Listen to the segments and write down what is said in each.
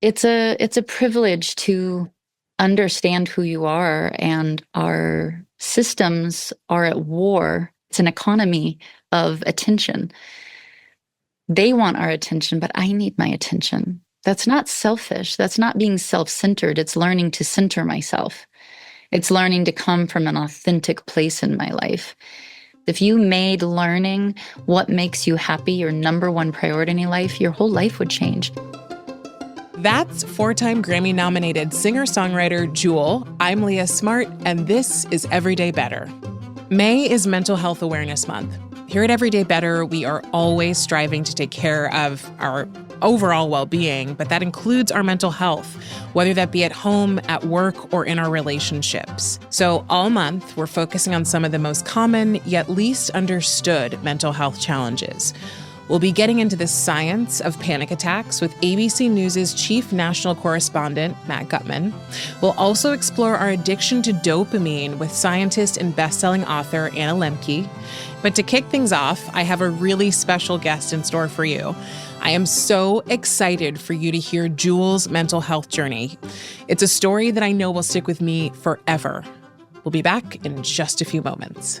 It's a privilege to understand who you are, and our systems are at war. It's an economy of attention. They want our attention, but I need my attention. That's not selfish. That's not being self-centered. It's learning to center myself. It's learning to come from an authentic place in my life. If you made learning what makes you happy your number one priority in your life, your whole life would change. That's four-time Grammy-nominated singer-songwriter Jewel. I'm Leah Smart, and this is Everyday Better. May is Mental Health Awareness Month. Here at Everyday Better, we are always striving to take care of our overall well-being, but that includes our mental health, whether that be at home, at work, or in our relationships. So all month, we're focusing on some of the most common, yet least understood mental health challenges. We'll be getting into the science of panic attacks with ABC News' chief national correspondent, Matt Gutman. We'll also explore our addiction to dopamine with scientist and best-selling author Anna Lembke. But to kick things off, I have a really special guest in store for you. I am so excited for you to hear Jewel's mental health journey. It's a story that I know will stick with me forever. We'll be back in just a few moments.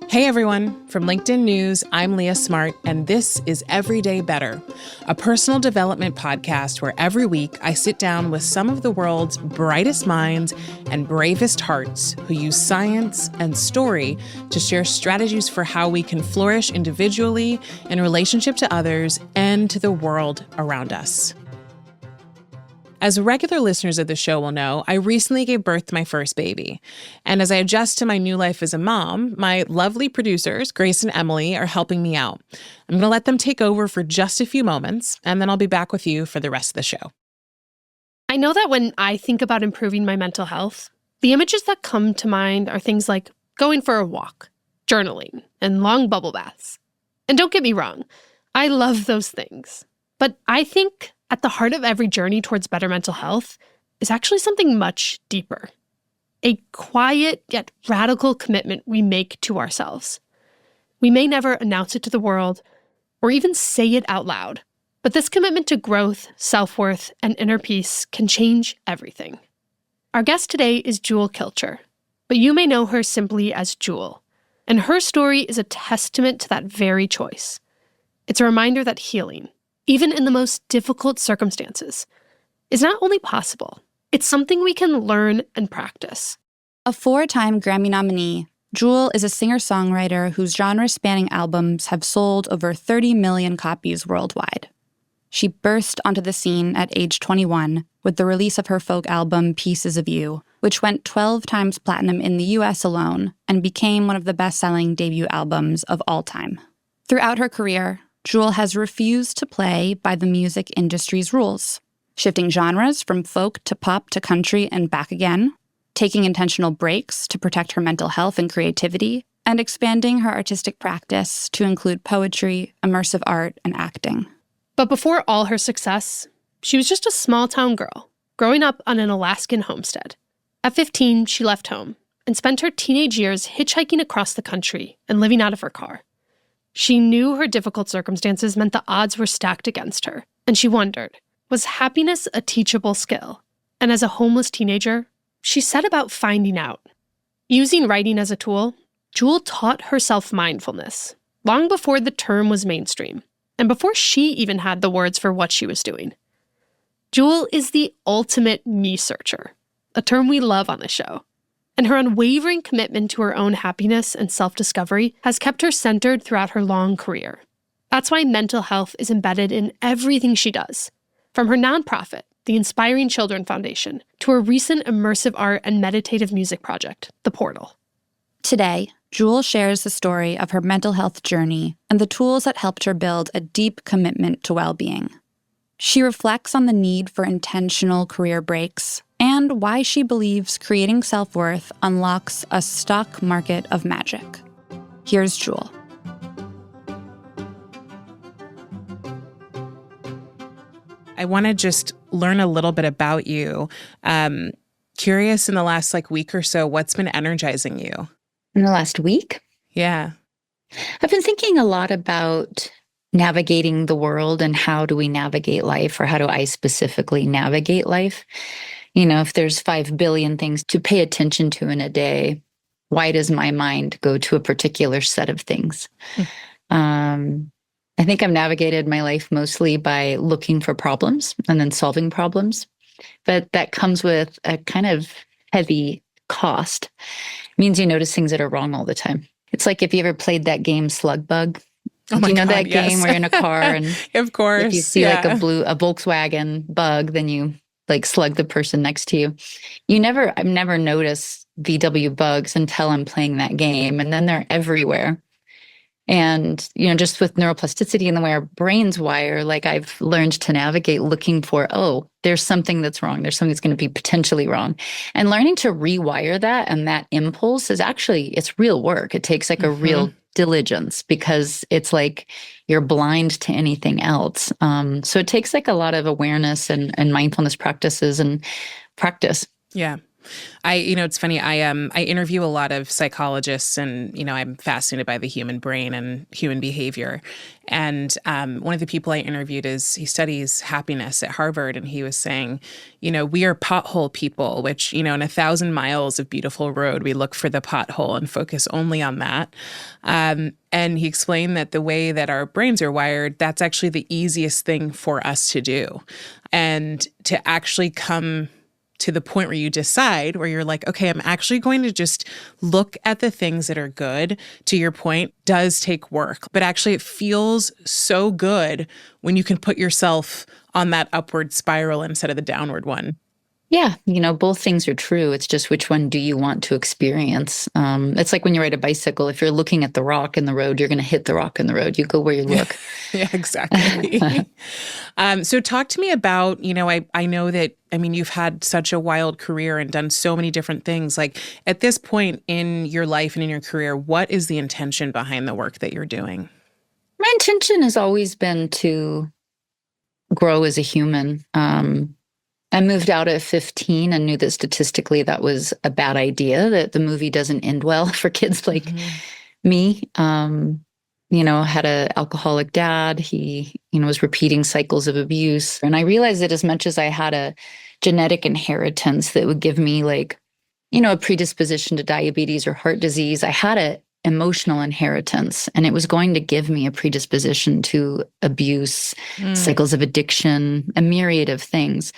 Hey everyone, from LinkedIn News, I'm Leah Smart, and this is Everyday Better, a personal development podcast where every week I sit down with some of the world's brightest minds and bravest hearts who use science and story to share strategies for how we can flourish individually in relationship to others and to the world around us. As regular listeners of the show will know, I recently gave birth to my first baby. And as I adjust to my new life as a mom, my lovely producers, Grace and Emily, are helping me out. I'm going to let them take over for just a few moments, and then I'll be back with you for the rest of the show. I know that when I think about improving my mental health, the images that come to mind are things like going for a walk, journaling, and long bubble baths. And don't get me wrong, I love those things. But I think at the heart of every journey towards better mental health is actually something much deeper. A quiet yet radical commitment we make to ourselves. We may never announce it to the world or even say it out loud, but this commitment to growth, self-worth, and inner peace can change everything. Our guest today is Jewel Kilcher, but you may know her simply as Jewel, and her story is a testament to that very choice. It's a reminder that healing, even in the most difficult circumstances, is not only possible, it's something we can learn and practice. A four-time Grammy nominee, Jewel is a singer-songwriter whose genre-spanning albums have sold over 30 million copies worldwide. She burst onto the scene at age 21 with the release of her folk album Pieces of You, which went 12 times platinum in the US alone and became one of the best-selling debut albums of all time. Throughout her career, Jewel has refused to play by the music industry's rules, shifting genres from folk to pop to country and back again, taking intentional breaks to protect her mental health and creativity, and expanding her artistic practice to include poetry, immersive art, and acting. But before all her success, she was just a small-town girl, growing up on an Alaskan homestead. At 15, she left home and spent her teenage years hitchhiking across the country and living out of her car. She knew her difficult circumstances meant the odds were stacked against her, and she wondered, was happiness a teachable skill? And as a homeless teenager, she set about finding out. Using writing as a tool, Jewel taught herself mindfulness, long before the term was mainstream, and before she even had the words for what she was doing. Jewel is the ultimate me-searcher, a term we love on the show. And her unwavering commitment to her own happiness and self-discovery has kept her centered throughout her long career. That's why mental health is embedded in everything she does, from her nonprofit, the Inspiring Children Foundation, to her recent immersive art and meditative music project, The Portal. Today, Jewel shares the story of her mental health journey and the tools that helped her build a deep commitment to well-being. She reflects on the need for intentional career breaks and why she believes creating self-worth unlocks a stock market of magic. Here's Jewel. I want to just learn a little bit about you. Curious in the last week or so, what's been energizing you? In the last week? Yeah. I've been thinking a lot about navigating the world and how do we navigate life, or how do I specifically navigate life? If there's 5 billion things to pay attention to in a day, why does my mind go to a particular set of things? I think I've navigated my life mostly by looking for problems and then solving problems. But that comes with a kind of heavy cost. It means you notice things that are wrong all the time. It's like if you ever played that game Slug Bug. Oh my Do you know God, that yes. game where you're in a car and of course, if you see like a Volkswagen bug, then you like slug the person next to you. I've never noticed VW bugs until I'm playing that game, and then they're everywhere. And, just with neuroplasticity and the way our brains wire, like I've learned to navigate looking for, there's something that's wrong. There's something that's going to be potentially wrong. And learning to rewire that and that impulse it's real work. It takes like a real diligence, because it's like you're blind to anything else. So it takes like a lot of awareness and mindfulness practices and practice. Yeah. It's funny. I interview a lot of psychologists, and, I'm fascinated by the human brain and human behavior. And one of the people I interviewed he studies happiness at Harvard. And he was saying, we are pothole people, which, in 1,000 miles of beautiful road, we look for the pothole and focus only on that. And he explained that the way that our brains are wired, that's actually the easiest thing for us to do. And to actually come to the point where you decide, where you're like, okay, I'm actually going to just look at the things that are good, to your point, does take work. But actually it feels so good when you can put yourself on that upward spiral instead of the downward one. Yeah, both things are true. It's just which one do you want to experience? It's like when you ride a bicycle, if you're looking at the rock in the road, you're going to hit the rock in the road. You go where you look. Yeah, exactly. So talk to me about, I know that, you've had such a wild career and done so many different things. Like at this point in your life and in your career, what is the intention behind the work that you're doing? My intention has always been to grow as a human. I moved out at 15 and knew that statistically that was a bad idea, that the movie doesn't end well for kids like me. Had an alcoholic dad. He, was repeating cycles of abuse. And I realized that as much as I had a genetic inheritance that would give me like, a predisposition to diabetes or heart disease, I had an emotional inheritance, and it was going to give me a predisposition to abuse, cycles of addiction, a myriad of things.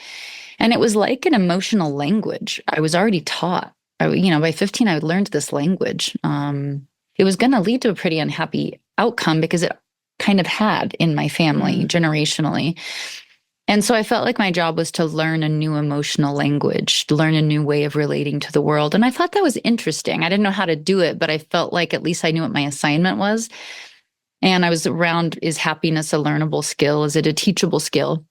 And it was like an emotional language I was already taught. By 15, I had learned this language. It was going to lead to a pretty unhappy outcome because it kind of had in my family generationally. And so I felt like my job was to learn a new emotional language, to learn a new way of relating to the world. And I thought that was interesting. I didn't know how to do it, but I felt like at least I knew what my assignment was. And I was around, is happiness a learnable skill? Is it a teachable skill?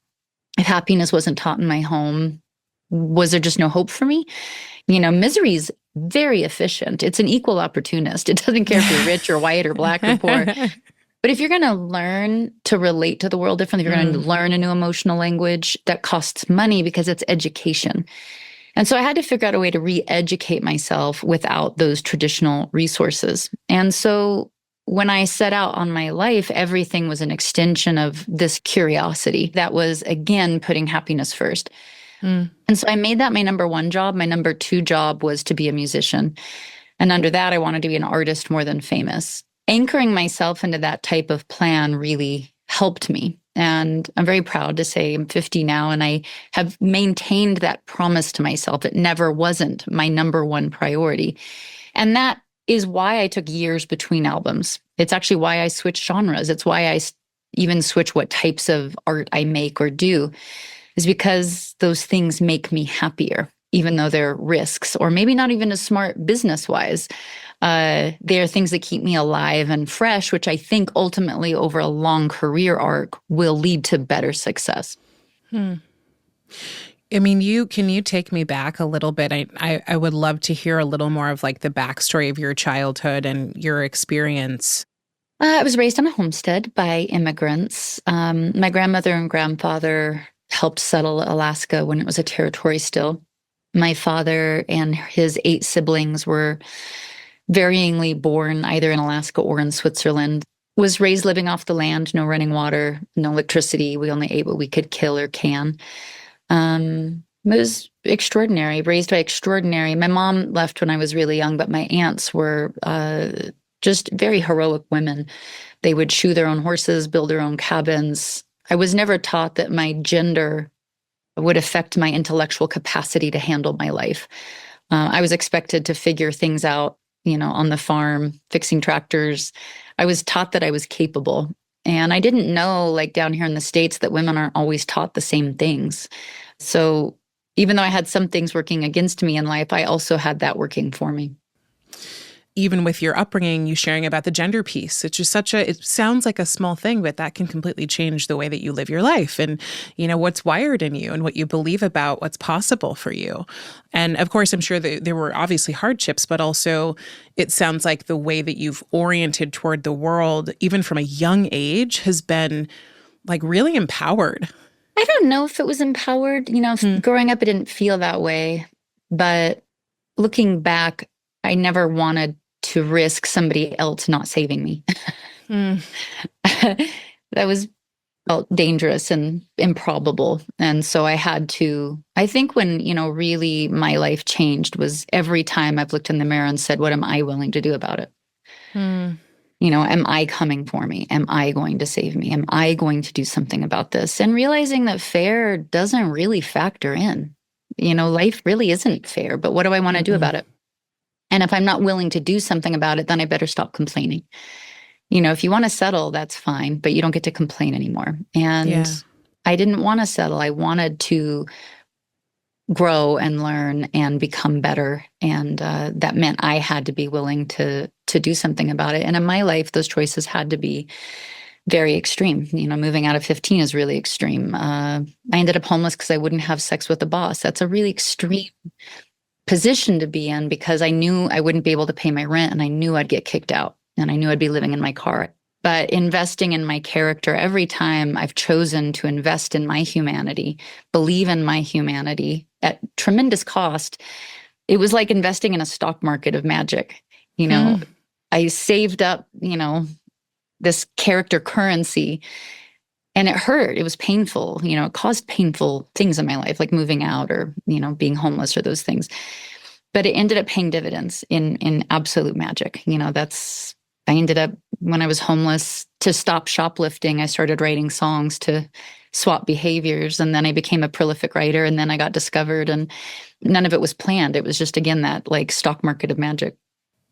If happiness wasn't taught in my home, was there just no hope for me? Misery is very efficient. It's an equal opportunist. It doesn't care if you're rich or white or black or poor. But if you're going to learn to relate to the world differently, if you're going to learn a new emotional language, that costs money because it's education. And so I had to figure out a way to re-educate myself without those traditional resources. And so when I set out on my life, everything was an extension of this curiosity that was, again, putting happiness first. And so I made that my number one job. My number two job was to be a musician. And under that, I wanted to be an artist more than famous. Anchoring myself into that type of plan really helped me. And I'm very proud to say I'm 50 now, and I have maintained that promise to myself. It never wasn't my number one priority. And that is why I took years between albums. It's actually why I switched genres. It's why I even switch what types of art I make or do, is because those things make me happier, even though they're risks, or maybe not even as smart business-wise. They are things that keep me alive and fresh, which I think ultimately over a long career arc will lead to better success. Can you take me back a little bit? I would love to hear a little more of like the backstory of your childhood and your experience. I was raised on a homestead by immigrants. My grandmother and grandfather helped settle Alaska when it was a territory still. My father and his 8 siblings were varyingly born either in Alaska or in Switzerland. Was raised living off the land, no running water, no electricity. We only ate what we could kill or can. It was extraordinary, raised by extraordinary. My mom left when I was really young, but my aunts were just very heroic women. They would shoe their own horses, build their own cabins. I was never taught that my gender would affect my intellectual capacity to handle my life. I was expected to figure things out, on the farm, fixing tractors. I was taught that I was capable. And I didn't know, like down here in the States, that women aren't always taught the same things. So even though I had some things working against me in life, I also had that working for me. Even with your upbringing, you sharing about the gender piece, it's just it sounds like a small thing, but that can completely change the way that you live your life and, what's wired in you and what you believe about what's possible for you. And of course, I'm sure that there were obviously hardships, but also it sounds like the way that you've oriented toward the world, even from a young age, has been like really empowered. I don't know if it was empowered. Growing up, it didn't feel that way. But looking back, I never wanted to risk somebody else not saving me. That felt dangerous and improbable. And so I had to, I think when, really my life changed was every time I've looked in the mirror and said, what am I willing to do about it? Am I coming for me? Am I going to save me? Am I going to do something about this? And realizing that fair doesn't really factor in. Life really isn't fair, but what do I want to do about it? And if I'm not willing to do something about it, then I better stop complaining. If you want to settle, that's fine, but you don't get to complain anymore. And I didn't want to settle. I wanted to grow and learn and become better. And that meant I had to be willing to do something about it. And in my life, those choices had to be very extreme. Moving out of 15 is really extreme. I ended up homeless because I wouldn't have sex with the boss. That's a really extreme position to be in because I knew I wouldn't be able to pay my rent and I knew I'd get kicked out and I knew I'd be living in my car. But investing in my character, every time I've chosen to invest in my humanity, believe in my humanity at tremendous cost, it was like investing in a stock market of magic. I saved up, this character currency and it hurt. It was painful. It caused painful things in my life, like moving out or, being homeless or those things. But it ended up paying dividends in absolute magic. I ended up, when I was homeless, to stop shoplifting, I started writing songs to swap behaviors. And then I became a prolific writer. And then I got discovered and none of it was planned. It was just, again, that like stock market of magic.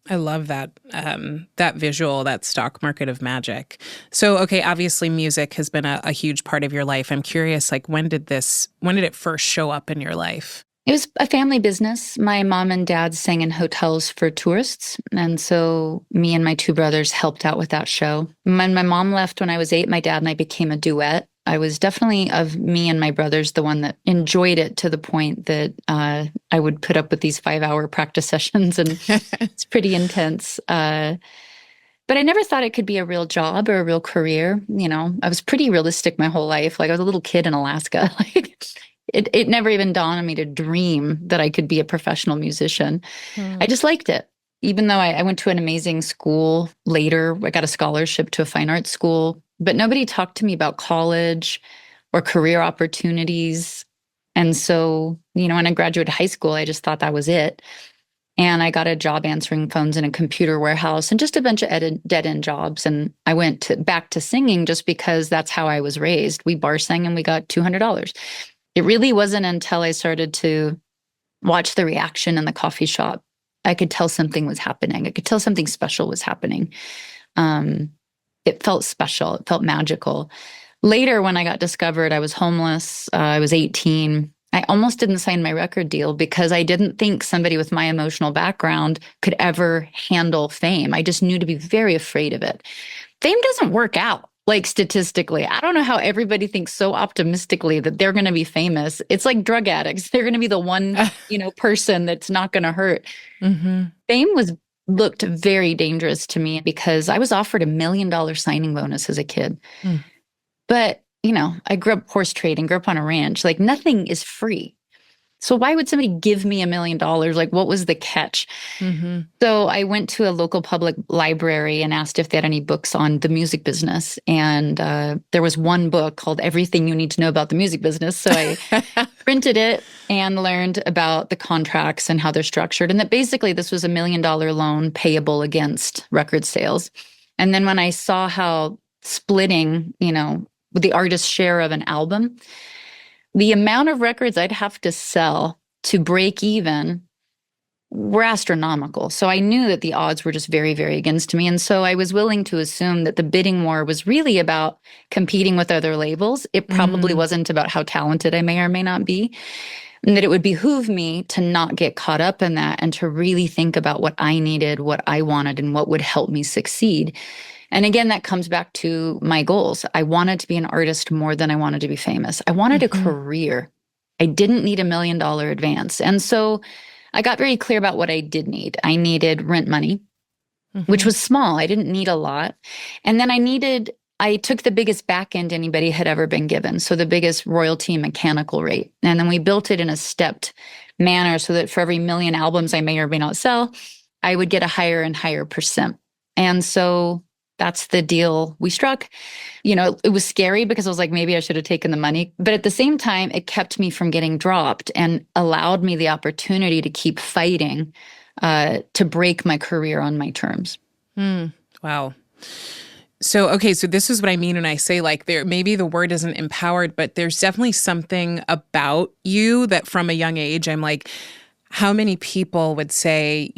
I love that that visual, that stock market of magic. So, okay, obviously music has been a huge part of your life. I'm curious, like when did it first show up in your life? It was a family business. My mom and dad sang in hotels for tourists. And so me and my two brothers helped out with that show. When my mom left when I was 8, my dad and I became a duet. I was definitely, of me and my brothers, the one that enjoyed it to the point that I would put up with these 5-hour practice sessions, and it's pretty intense. But I never thought it could be a real job or a real career. I was pretty realistic my whole life. Like I was a little kid in Alaska. Like it never even dawned on me to dream that I could be a professional musician. I just liked it. Even though I went to an amazing school later, I got a scholarship to a fine arts school. But nobody talked to me about college or career opportunities. And so, when I graduated high school, I just thought that was it. And I got a job answering phones in a computer warehouse and just a bunch of dead-end jobs. And I went back to singing just because that's how I was raised. We bar sang and we got $200. It really wasn't until I started to watch the reaction in the coffee shop, I could tell something was happening. I could tell something special was happening. It felt special. It felt magical. Later, when I got discovered, I was homeless. I was 18. I almost didn't sign my record deal because I didn't think somebody with my emotional background could ever handle fame. I just knew to be very afraid of it. Fame doesn't work out, like statistically. I don't know how everybody thinks so optimistically that they're going to be famous. It's like drug addicts. They're going to be the one, person that's not going to hurt. Fame looked very dangerous to me because I was offered $1 million signing bonus as a kid. But, I grew up horse trading, grew up on a ranch. Like nothing is free. So why would somebody give me $1 million? Like, what was the catch? Mm-hmm. So I went to a local public library and asked if they had any books on the music business. And there was one book called Everything You Need to Know About the Music Business. So I printed it and learned about the contracts and how they're structured. And that basically this was $1 million loan payable against record sales. And then when I saw how splitting, the artist's share of an album, the amount of records I'd have to sell to break even were astronomical. So I knew that the odds were just very, very against me. And so I was willing to assume that the bidding war was really about competing with other labels. It probably wasn't about how talented I may or may not be. And that it would behoove me to not get caught up in that and to really think about what I needed, what I wanted, and what would help me succeed. And again, that comes back to my goals. I wanted to be an artist more than I wanted to be famous. I wanted a career. I didn't need $1 million advance. And so I got very clear about what I did need. I needed rent money, which was small. I didn't need a lot. And then I took the biggest back end anybody had ever been given. So the biggest royalty mechanical rate. And then we built it in a stepped manner so that for every 1 million albums I may or may not sell, I would get a higher and higher percent. And so that's the deal we struck. It was scary because I was like, maybe I should have taken the money. But at the same time, it kept me from getting dropped and allowed me the opportunity to keep fighting to break my career on my terms. Wow. So, okay, so this is what I mean when I say like maybe the word isn't empowered, but there's definitely something about you that from a young age, I'm like, how many people would say,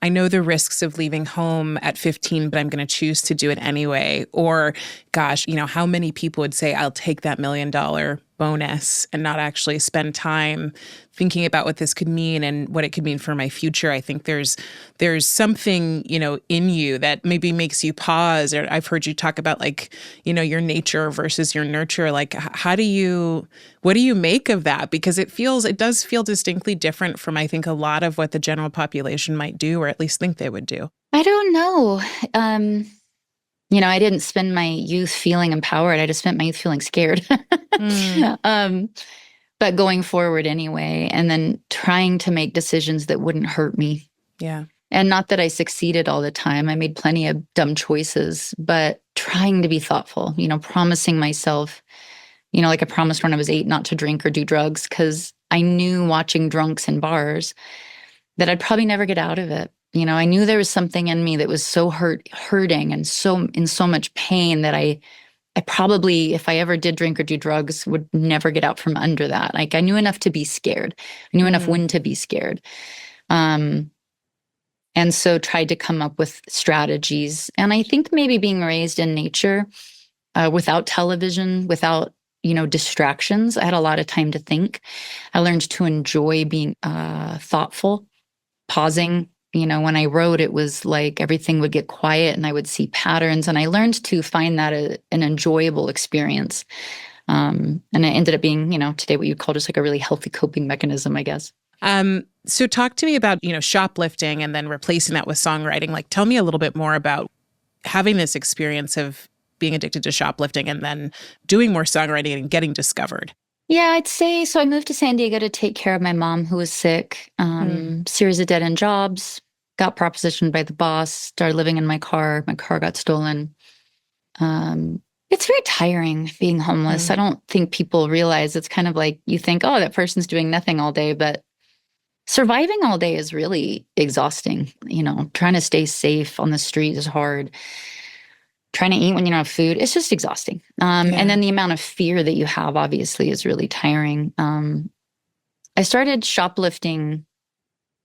I know the risks of leaving home at 15, but I'm going to choose to do it anyway. Or, gosh, how many people would say, I'll take that $1 million bonus and not actually spend time thinking about what this could mean and what it could mean for my future. I think there's something, in you that maybe makes you pause. Or I've heard you talk about like, your nature versus your nurture. Like, what do you make of that? Because it does feel distinctly different from, I think, a lot of what the general population might do, or at least think they would do. I don't know. I didn't spend my youth feeling empowered. I just spent my youth feeling scared. But going forward anyway, and then trying to make decisions that wouldn't hurt me. Yeah. And not that I succeeded all the time. I made plenty of dumb choices, but trying to be thoughtful, promising myself, like I promised when I was 8 not to drink or do drugs, because I knew watching drunks in bars that I'd probably never get out of it. I knew there was something in me that was so hurting and so in so much pain that I probably, if I ever did drink or do drugs, would never get out from under that. Like I knew enough to be scared. I knew enough when to be scared. And so tried to come up with strategies. And I think maybe being raised in nature, without television, without, distractions, I had a lot of time to think. I learned to enjoy being thoughtful, pausing. When I wrote, it was like everything would get quiet and I would see patterns. And I learned to find that an enjoyable experience. And it ended up being, today what you call just like a really healthy coping mechanism, I guess. So talk to me about, shoplifting and then replacing that with songwriting. Like, tell me a little bit more about having this experience of being addicted to shoplifting and then doing more songwriting and getting discovered. Yeah, I'd say, so I moved to San Diego to take care of my mom who was sick, series of dead-end jobs, got propositioned by the boss, started living in my car got stolen. It's very tiring being homeless. I don't think people realize it's kind of like you think, oh, that person's doing nothing all day, but surviving all day is really exhausting. Trying to stay safe on the street is hard. Trying to eat when you don't have food, it's just exhausting. And then the amount of fear that you have, obviously, is really tiring. I started shoplifting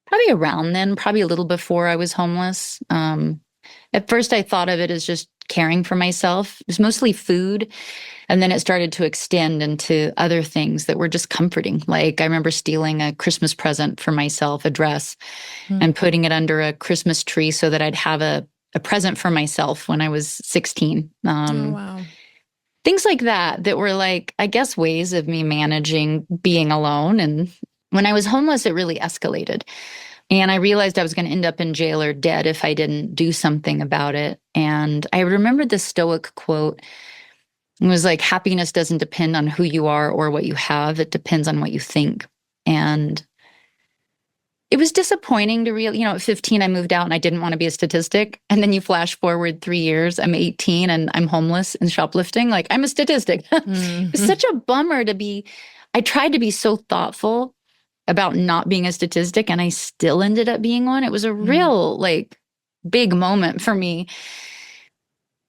probably around then, probably a little before I was homeless. At first, I thought of it as just caring for myself. It was mostly food. And then it started to extend into other things that were just comforting. Like I remember stealing a Christmas present for myself, a dress, and putting it under a Christmas tree so that I'd have a present for myself when I was 16. Oh, wow. Things like that were like, I guess, ways of me managing being alone. And when I was homeless, it really escalated. And I realized I was going to end up in jail or dead if I didn't do something about it. And I remembered the Stoic quote. It was like, happiness doesn't depend on who you are or what you have. It depends on what you think. And it was disappointing to at 15, I moved out and I didn't want to be a statistic. And then you flash forward 3 years, I'm 18 and I'm homeless and shoplifting. Like, I'm a statistic. It's such a bummer I tried to be so thoughtful about not being a statistic, and I still ended up being one. It was a real, big moment for me.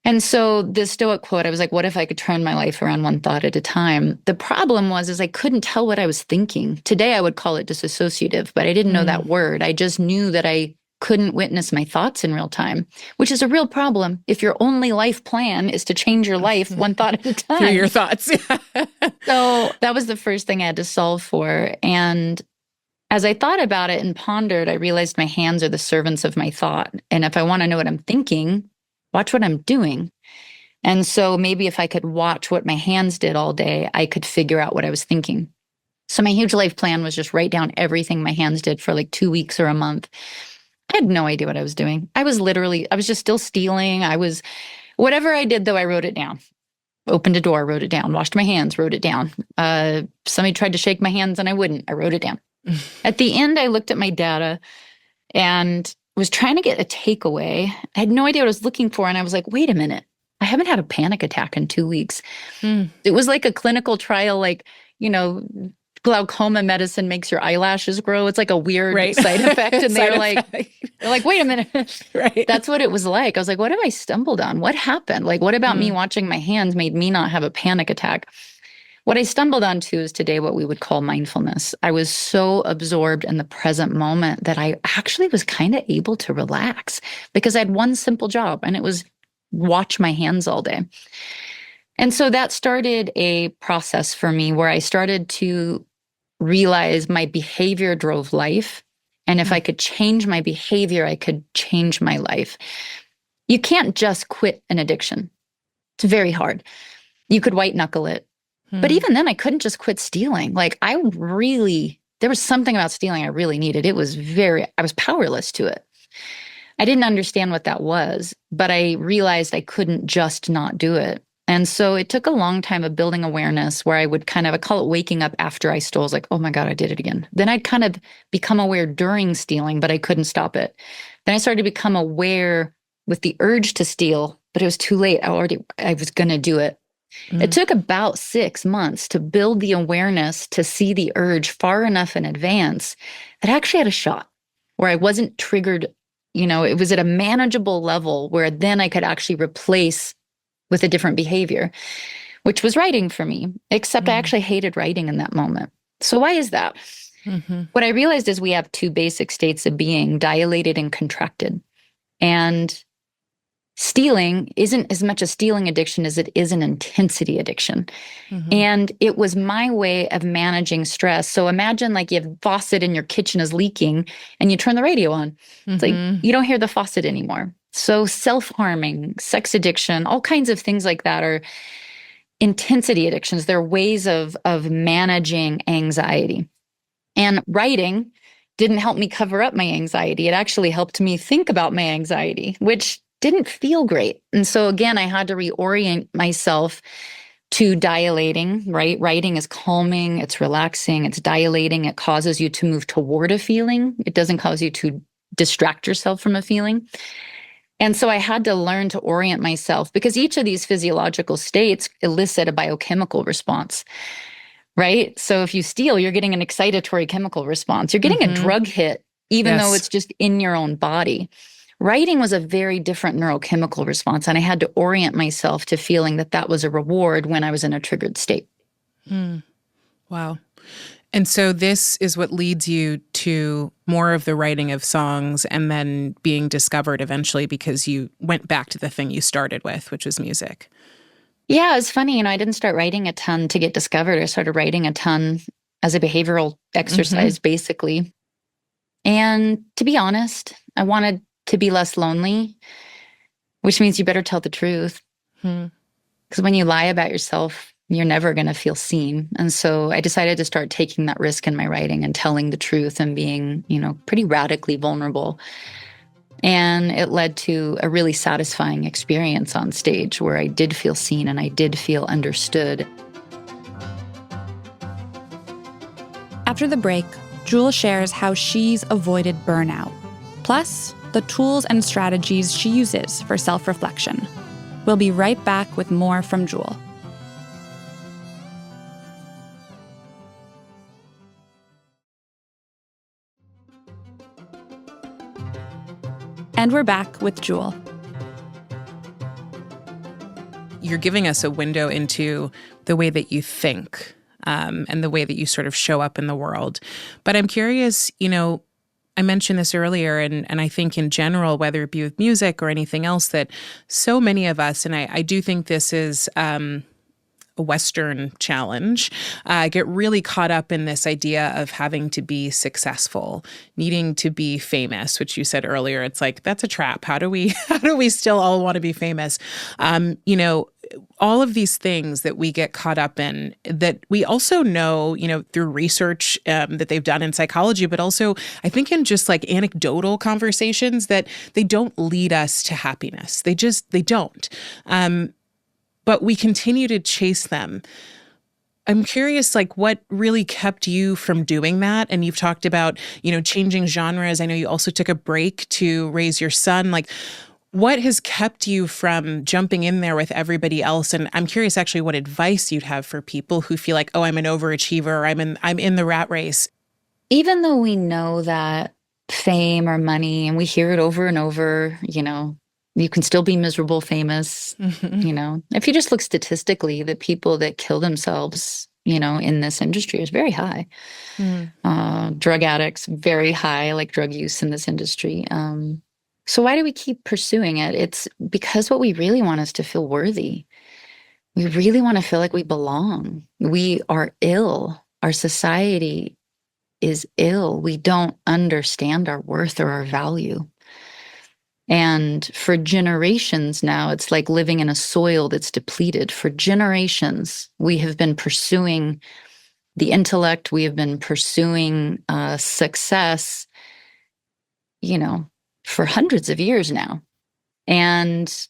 And so this Stoic quote, I was like, what if I could turn my life around one thought at a time? The problem is I couldn't tell what I was thinking. Today, I would call it disassociative, but I didn't know that word. I just knew that I couldn't witness my thoughts in real time, which is a real problem if your only life plan is to change your life one thought at a time. Through your thoughts. So that was the first thing I had to solve for. And as I thought about it and pondered, I realized my hands are the servants of my thought. And if I want to know what I'm thinking, watch what I'm doing. And so maybe if I could watch what my hands did all day, I could figure out what I was thinking. So my huge life plan was just write down everything my hands did for 2 weeks or a month. I had no idea what I was doing. I was just still stealing. Whatever I did though, I wrote it down. Opened a door, wrote it down. Washed my hands, wrote it down. Somebody tried to shake my hands and I wouldn't. I wrote it down. At the end, I looked at my data and was trying to get a takeaway. I had no idea what I was looking for. And I was like, wait a minute. I haven't had a panic attack in 2 weeks. It was like a clinical trial, glaucoma medicine makes your eyelashes grow. It's like a weird side effect. And they're like, wait a minute. Right. That's what it was like. I was like, what have I stumbled on? What happened? What about me watching my hands made me not have a panic attack? What I stumbled onto is today what we would call mindfulness. I was so absorbed in the present moment that I actually was kind of able to relax because I had one simple job, and it was watch my hands all day. And so that started a process for me where I started to realize my behavior drove life. And if I could change my behavior, I could change my life. You can't just quit an addiction. It's very hard. You could white knuckle it. But even then, I couldn't just quit stealing. There was something about stealing I really needed. I was powerless to it. I didn't understand what that was, but I realized I couldn't just not do it. And so it took a long time of building awareness where I would I call it waking up after I stole. I was like, oh my God, I did it again. Then I'd kind of become aware during stealing, but I couldn't stop it. Then I started to become aware with the urge to steal, but it was too late. I was going to do it. It took about 6 months to build the awareness to see the urge far enough in advance that I actually had a shot where I wasn't triggered. It was at a manageable level where then I could actually replace with a different behavior, which was writing for me, except I actually hated writing in that moment. So why is that? What I realized is we have two basic states of being, dilated and contracted. And stealing isn't as much a stealing addiction as it is an intensity addiction. And it was my way of managing stress. So imagine you have a faucet in your kitchen is leaking and you turn the radio on. It's like you don't hear the faucet anymore. So self-harming, sex addiction, all kinds of things like that are intensity addictions. They're ways of managing anxiety. And writing didn't help me cover up my anxiety. It actually helped me think about my anxiety, which didn't feel great. And so again, I had to reorient myself to dilating, right? Writing is calming, it's relaxing, it's dilating. It causes you to move toward a feeling. It doesn't cause you to distract yourself from a feeling. And so I had to learn to orient myself because each of these physiological states elicit a biochemical response, right? So if you steal, you're getting an excitatory chemical response. You're getting a drug hit, even though it's just in your own body. Writing was a very different neurochemical response, and I had to orient myself to feeling that was a reward when I was in a triggered state. Wow. And so this is what leads you to more of the writing of songs and then being discovered eventually because you went back to the thing you started with, which was music. Yeah, it's funny. I didn't start writing a ton to get discovered. I started writing a ton as a behavioral exercise, basically. And to be honest, I wanted to be less lonely, which means you better tell the truth. Because when you lie about yourself, you're never going to feel seen. And so I decided to start taking that risk in my writing and telling the truth and being, pretty radically vulnerable. And it led to a really satisfying experience on stage where I did feel seen and I did feel understood. After the break, Jewel shares how she's avoided burnout, plus the tools and strategies she uses for self-reflection. We'll be right back with more from Jewel. And we're back with Jewel. You're giving us a window into the way that you think, and the way that you sort of show up in the world. But I'm curious, I mentioned this earlier, and I think in general, whether it be with music or anything else, that so many of us, and I do think this is a Western challenge, get really caught up in this idea of having to be successful, needing to be famous, which you said earlier. It's like, that's a trap. How do we still all want to be famous? All of these things that we get caught up in that we also know, through research that they've done in psychology, but also I think in just like anecdotal conversations, that they don't lead us to happiness. They don't. But we continue to chase them. I'm curious, what really kept you from doing that? And you've talked about, changing genres. I know you also took a break to raise your son. What has kept you from jumping in there with everybody else? And I'm curious actually what advice you'd have for people who feel like, oh, I'm an overachiever, or I'm in the rat race. Even though we know that fame or money, and we hear it over and over, you can still be miserable famous. If you just look statistically, the people that kill themselves, in this industry is very high. Drug addicts, very high, like drug use in this industry. So why do we keep pursuing it? It's because what we really want is to feel worthy. We really want to feel like we belong. We are ill. Our society is ill. We don't understand our worth or our value. And for generations now, it's like living in a soil that's depleted. For generations, we have been pursuing the intellect. We have been pursuing success, for hundreds of years now. And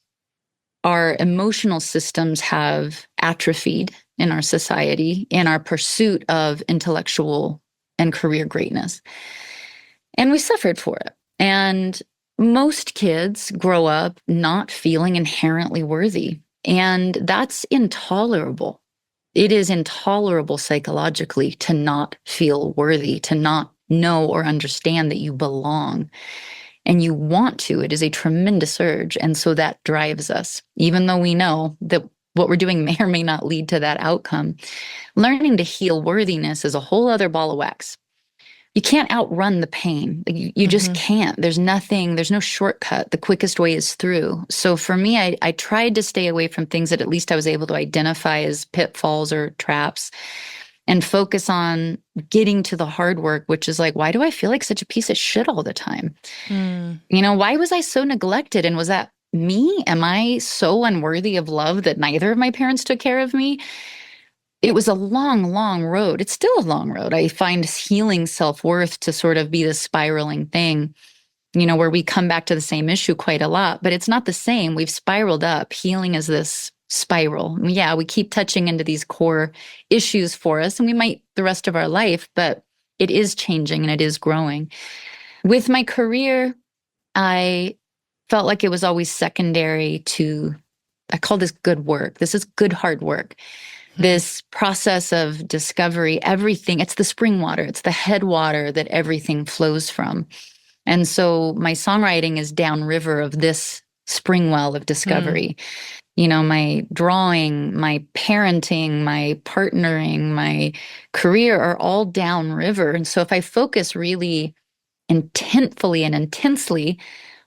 our emotional systems have atrophied in our society in our pursuit of intellectual and career greatness. And we suffered for it. And most kids grow up not feeling inherently worthy. And that's intolerable. It is intolerable psychologically to not feel worthy, to not know or understand that you belong. And you want to. It is a tremendous urge. And so that drives us, even though we know that what we're doing may or may not lead to that outcome. Learning to heal worthiness is a whole other ball of wax. You can't outrun the pain. You just can't. There's no shortcut. The quickest way is through. So for me, I tried to stay away from things that at least I was able to identify as pitfalls or traps, and focus on getting to the hard work, which is why do I feel like such a piece of shit all the time? Why was I so neglected? And was that me? Am I so unworthy of love that neither of my parents took care of me? It was a long, long road. It's still a long road. I find healing self-worth to sort of be this spiraling thing, where we come back to the same issue quite a lot, but it's not the same. We've spiraled up. Healing is this spiral. Yeah, we keep touching into these core issues for us, and we might the rest of our life, but it is changing and it is growing. With my career, I felt like it was always secondary to, I call this good work. This is good hard work. This process of discovery, everything, it's the spring water, it's the headwater that everything flows from. And so my songwriting is downriver of this spring well of discovery. My drawing, my parenting, my partnering, my career are all downriver. And so if I focus really intentfully and intensely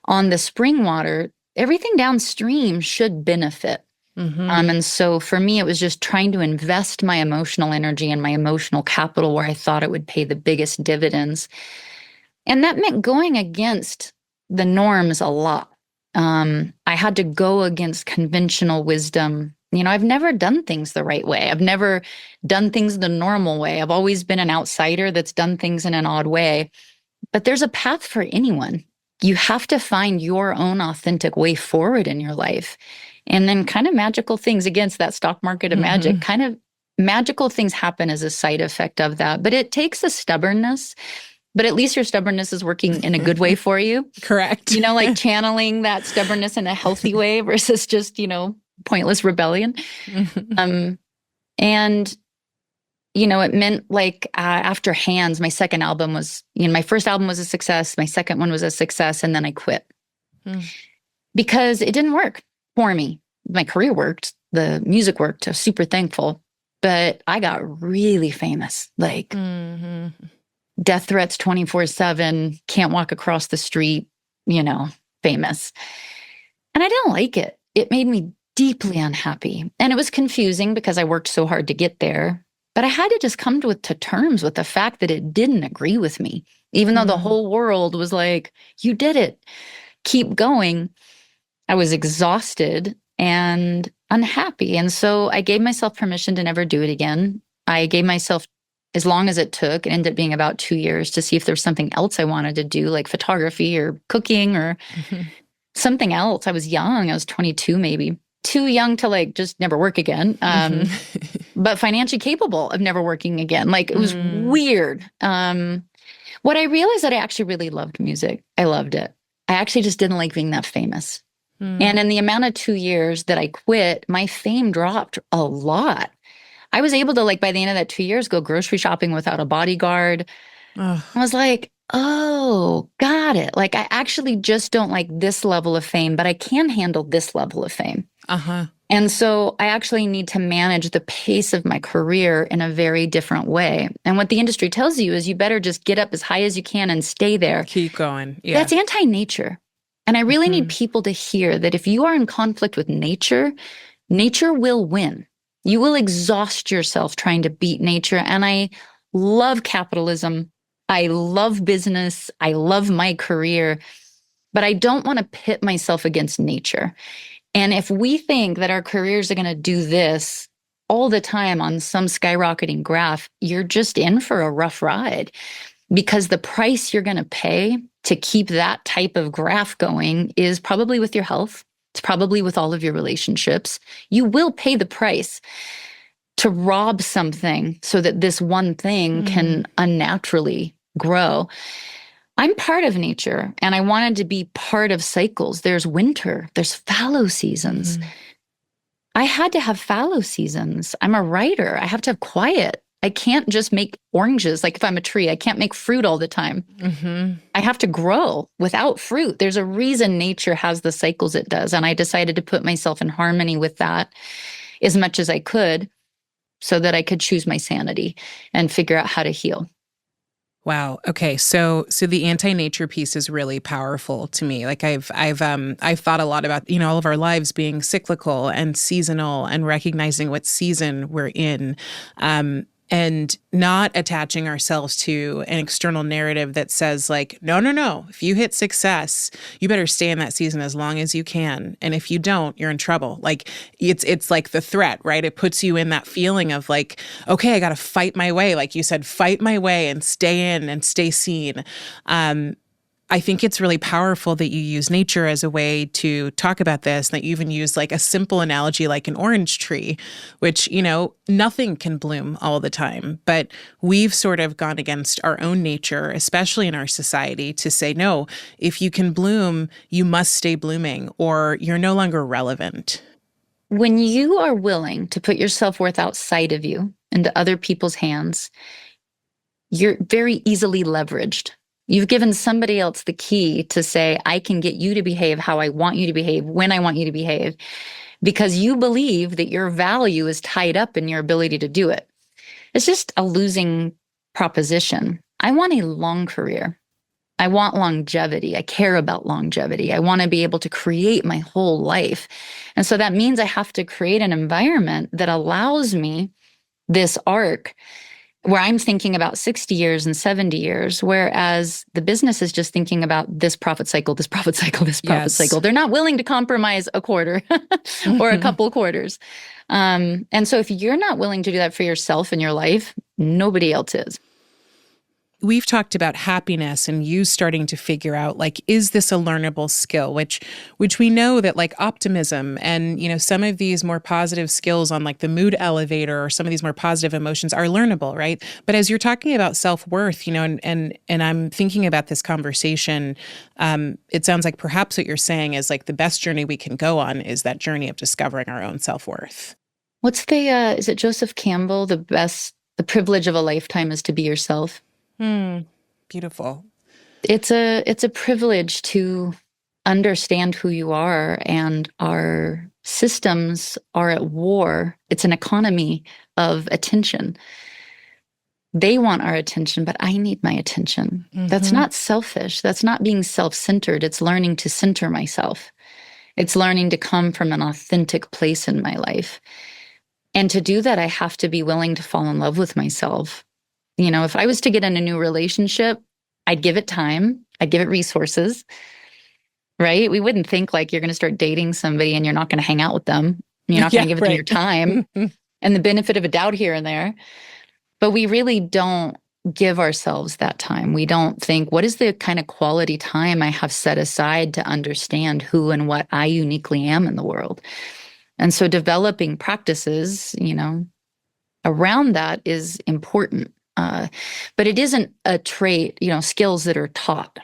on the spring water, everything downstream should benefit. And so for me, it was just trying to invest my emotional energy and my emotional capital where I thought it would pay the biggest dividends. And that meant going against the norms a lot. I had to go against conventional wisdom. I've never done things the right way. I've never done things the normal way. I've always been an outsider that's done things in an odd way. But there's a path for anyone. You have to find your own authentic way forward in your life. And then kind of magical things against that stock market of magic, kind of magical things happen as a side effect of that. But it takes a stubbornness. But at least your stubbornnness is working in a good way for you. Correct. Like channeling that stubbornness in a healthy way versus just, pointless rebellion. And, it meant after Hands, my second album was, my first album was a success. My second one was a success. And then I quit because it didn't work for me. My career worked. The music worked. I was super thankful. But I got really famous. Death threats 24/7, can't walk across the street, famous. And I didn't like it. It made me deeply unhappy. And it was confusing because I worked so hard to get there. But I had to just come to terms with the fact that it didn't agree with me, even though the whole world was like, you did it, keep going. I was exhausted and unhappy. And so I gave myself permission to never do it again. I gave myself as long as it took. It ended up being about 2 years to see if there was something else I wanted to do, like photography or cooking or something else. I was young. I was 22, maybe. Too young to just never work again, but financially capable of never working again. It was weird. What I realized that I actually really loved music. I loved it. I actually just didn't like being that famous. And in the amount of 2 years that I quit, my fame dropped a lot. I was able to, by the end of that 2 years, go grocery shopping without a bodyguard. I was like, oh, got it. I actually just don't like this level of fame, but I can handle this level of fame. And so I actually need to manage the pace of my career in a very different way. And what the industry tells you is you better just get up as high as you can and stay there. Keep going. Yeah. That's anti-nature. And I really need people to hear that if you are in conflict with nature, nature will win. You will exhaust yourself trying to beat nature. And I love capitalism. I love business. I love my career. But I don't want to pit myself against nature. And if we think that our careers are going to do this all the time on some skyrocketing graph, you're just in for a rough ride. Because the price you're going to pay to keep that type of graph going is probably with your health. It's probably with all of your relationships. You will pay the price to rob something so that this one thing can unnaturally grow. I'm part of nature, and I wanted to be part of cycles. There's winter, there's fallow seasons. I had to have fallow seasons. I'm a writer. I have to have quiet. I can't just make oranges. If I'm a tree, I can't make fruit all the time. I have to grow without fruit. There's a reason nature has the cycles it does. And I decided to put myself in harmony with that as much as I could so that I could choose my sanity and figure out how to heal. Wow. Okay. So the anti-nature piece is really powerful to me. I've thought a lot about, all of our lives being cyclical and seasonal and recognizing what season we're in. And not attaching ourselves to an external narrative that says no, if you hit success, you better stay in that season as long as you can. And if you don't, you're in trouble. It's like the threat, right? It puts you in that feeling of okay, I got to fight my way. Like you said, fight my way and stay in and stay seen. I think it's really powerful that you use nature as a way to talk about this, that you even use a simple analogy like an orange tree, which, nothing can bloom all the time. But we've sort of gone against our own nature, especially in our society, to say, no, if you can bloom, you must stay blooming or you're no longer relevant. When you are willing to put your self-worth outside of you into other people's hands, you're very easily leveraged. You've given somebody else the key to say, I can get you to behave how I want you to behave, when I want you to behave, because you believe that your value is tied up in your ability to do it. It's just a losing proposition. I want a long career. I want longevity. I care about longevity. I want to be able to create my whole life. And so that means I have to create an environment that allows me this arc where I'm thinking about 60 years and 70 years, whereas the business is just thinking about this profit cycle, this profit cycle, this profit cycle. They're not willing to compromise a quarter or a couple of quarters. And so if you're not willing to do that for yourself in your life, nobody else is. we've talked about happiness and you starting to figure out, like, is this a learnable skill, which we know that, like, optimism and, some of these more positive skills on, like, the mood elevator or some of these more positive emotions are learnable, right? But as you're talking about self-worth, and I'm thinking about this conversation, it sounds like perhaps what you're saying is, like, the best journey we can go on is that journey of discovering our own self-worth. What's is it Joseph Campbell? The privilege of a lifetime is to be yourself. Beautiful. It's a privilege to understand who you are, and our systems are at war. It's an economy of attention. They want our attention, but I need my attention. That's not selfish. That's not being self-centered. It's learning to center myself. It's learning to come from an authentic place in my life. And to do that, I have to be willing to fall in love with myself. If I was to get in a new relationship, I'd give it time. I'd give it resources, right? We wouldn't think like you're going to start dating somebody and you're not going to hang out with them. You're not going to give them your time and the benefit of a doubt here and there. But we really don't give ourselves that time. We don't think, what is the kind of quality time I have set aside to understand who and what I uniquely am in the world? And so developing practices, around that is important. But it isn't a trait, skills that are taught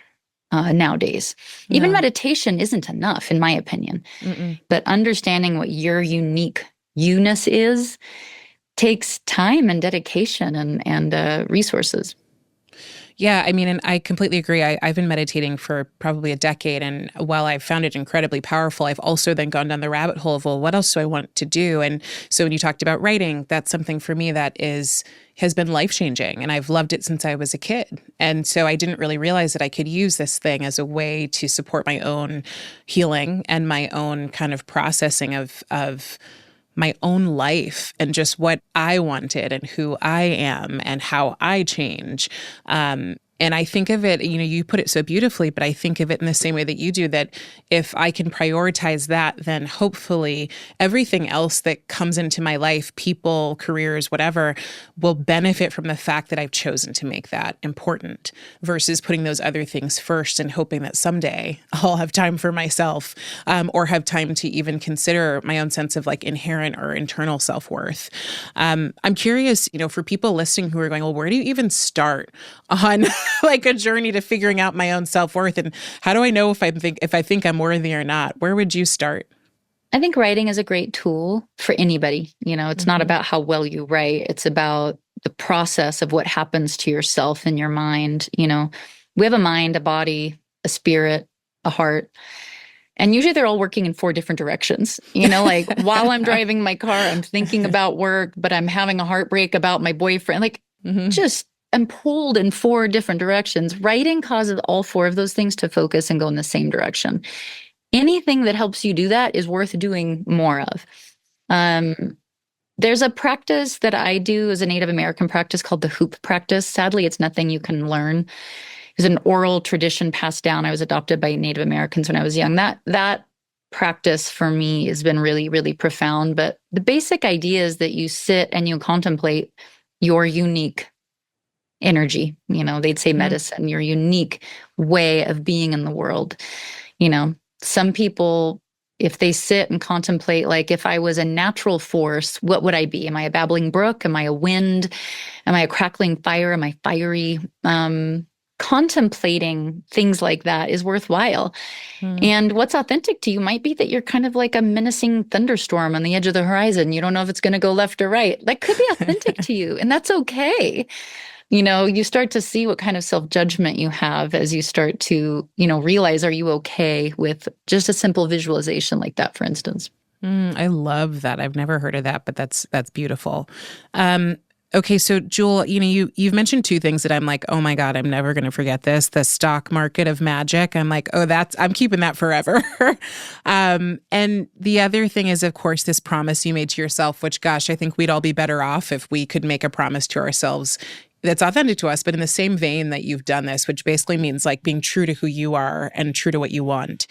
nowadays. Even meditation isn't enough, in my opinion. But understanding what your unique you-ness is takes time and dedication and resources. Yeah, I mean, and I completely agree. I've been meditating for probably a decade, and while I've found it incredibly powerful, I've also then gone down the rabbit hole of, well, what else do I want to do? And so when you talked about writing, that's something for me that has been life-changing, and I've loved it since I was a kid. And so I didn't really realize that I could use this thing as a way to support my own healing and my own kind of processing of my own life and just what I wanted and who I am and how I change. And I think of it, you put it so beautifully, but I think of it in the same way that you do, that if I can prioritize that, then hopefully everything else that comes into my life, people, careers, whatever, will benefit from the fact that I've chosen to make that important versus putting those other things first and hoping that someday I'll have time for myself, or have time to even consider my own sense of, like, inherent or internal self-worth. I'm curious, for people listening who are going, well, where do you even start on like a journey to figuring out my own self-worth, and how do I know if I think I'm worthy or not? Where would you start? I think writing is a great tool for anybody. It's not about how well you write. It's about the process of what happens to yourself and your mind. We have a mind, a body, a spirit, a heart. And usually they're all working in 4 different directions. Like while I'm driving my car, I'm thinking about work, but I'm having a heartbreak about my boyfriend. Like just I'm pulled in 4 different directions. Writing causes all 4 of those things to focus and go in the same direction. Anything that helps you do that is worth doing more of. There's a practice that I do as a Native American practice called the hoop practice. Sadly, it's nothing you can learn. It's an oral tradition passed down. I was adopted by Native Americans when I was young. That practice for me has been really, really profound. But the basic idea is that you sit and you contemplate your unique energy. They'd say medicine, your unique way of being in the world. Some people, if they sit and contemplate, like, if I was a natural force, what would I be? Am I a babbling brook? Am I a wind? Am I a crackling fire? Am I fiery? Contemplating things like that is worthwhile. And what's authentic to you might be that you're kind of like a menacing thunderstorm on the edge of the horizon. You don't know if it's going to go left or right. That could be authentic to you, and that's okay. You start to see what kind of self-judgment you have as you start to, realize, are you okay with just a simple visualization like that, for instance? I love that. I've never heard of that, but that's beautiful. Okay, so Jewel, you've mentioned 2 things that I'm like, oh my God, I'm never going to forget this. The stock market of magic. I'm like, I'm keeping that forever. And the other thing is, of course, this promise you made to yourself, which, gosh, I think we'd all be better off if we could make a promise to ourselves that's authentic to us, but in the same vein that you've done this, which basically means like being true to who you are and true to what you want.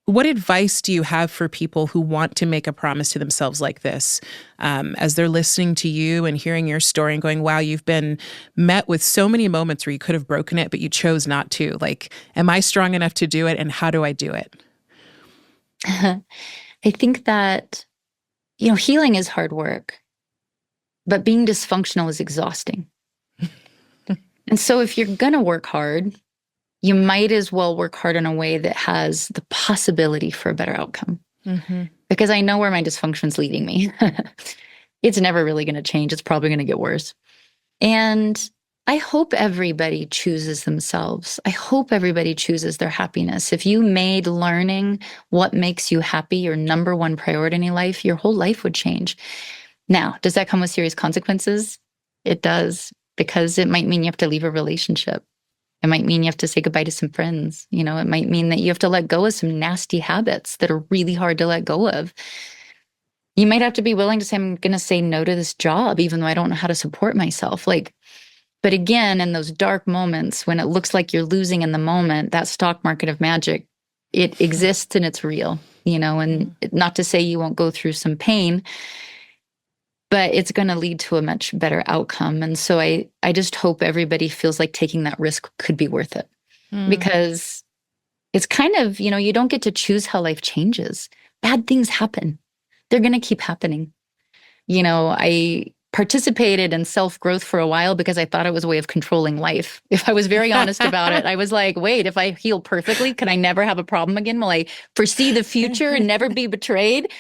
What advice do you have for people who want to make a promise to themselves like this, as they're listening to you and hearing your story and going, wow, you've been met with so many moments where you could have broken it, but you chose not to. Like, am I strong enough to do it? And how do I do it? I think that, healing is hard work, but being dysfunctional is exhausting. And so if you're going to work hard, you might as well work hard in a way that has the possibility for a better outcome. Mm-hmm. Because I know where my dysfunction's leading me. It's never really going to change. It's probably going to get worse. And I hope everybody chooses themselves. I hope everybody chooses their happiness. If you made learning what makes you happy your number one priority in life, your whole life would change. Now, does that come with serious consequences? It does, because it might mean you have to leave a relationship. It might mean you have to say goodbye to some friends. It might mean that you have to let go of some nasty habits that are really hard to let go of. You might have to be willing to say, I'm going to say no to this job, even though I don't know how to support myself. But again, in those dark moments when it looks like you're losing in the moment, that stock market of magic, it exists and it's real, and not to say you won't go through some pain, but it's going to lead to a much better outcome. And so I just hope everybody feels like taking that risk could be worth it. Because it's kind of, you don't get to choose how life changes. Bad things happen. They're going to keep happening. I participated in self-growth for a while because I thought it was a way of controlling life. If I was very honest about it, I was like, wait, if I heal perfectly, can I never have a problem again? Will I foresee the future and never be betrayed?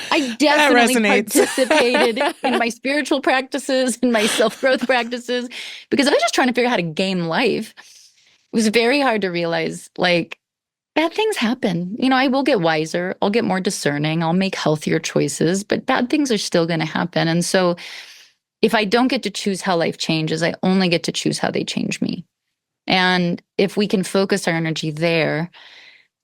I definitely participated in my spiritual practices and my self-growth practices because I was just trying to figure out how to game life. It was very hard to realize, bad things happen. I will get wiser. I'll get more discerning. I'll make healthier choices, but bad things are still going to happen. And so if I don't get to choose how life changes, I only get to choose how they change me. And if we can focus our energy there,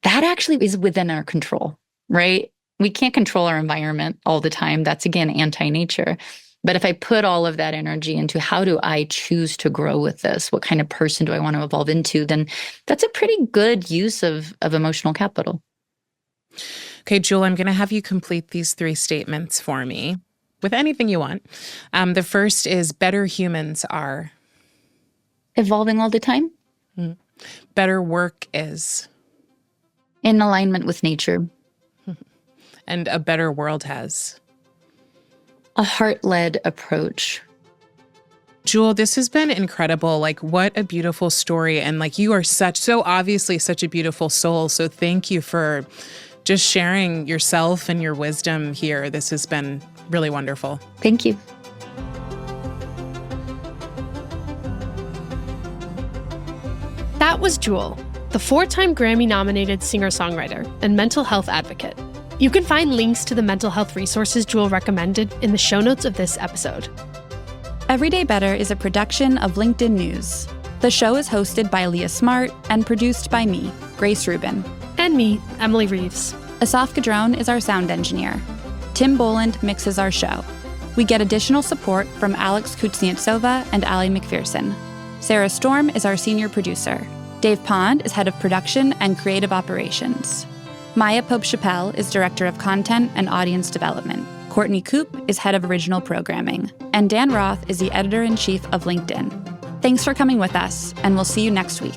that actually is within our control, right? We can't control our environment all the time. That's, again, anti-nature. But if I put all of that energy into how do I choose to grow with this? What kind of person do I want to evolve into? Then that's a pretty good use of emotional capital. Okay, Jewel, I'm going to have you complete these 3 statements for me with anything you want. The first is better humans are evolving all the time. Better work is in alignment with nature. And a better world has a heart-led approach. Jewel, this has been incredible. What a beautiful story. And you are so obviously such a beautiful soul. So thank you for just sharing yourself and your wisdom here. This has been really wonderful. Thank you. That was Jewel, the 4-time Grammy-nominated singer-songwriter and mental health advocate. You can find links to the mental health resources Jewel recommended in the show notes of this episode. Everyday Better is a production of LinkedIn News. The show is hosted by Leah Smart and produced by me, Grace Rubin. And me, Emily Reeves. Asaf Gadron is our sound engineer. Tim Boland mixes our show. We get additional support from Alex Kuznetsova and Ali McPherson. Sarah Storm is our senior producer. Dave Pond is head of production and creative operations. Maya Pope-Chappelle is Director of Content and Audience Development. Courtney Koop is Head of Original Programming. And Dan Roth is the Editor-in-Chief of LinkedIn. Thanks for coming with us, and we'll see you next week.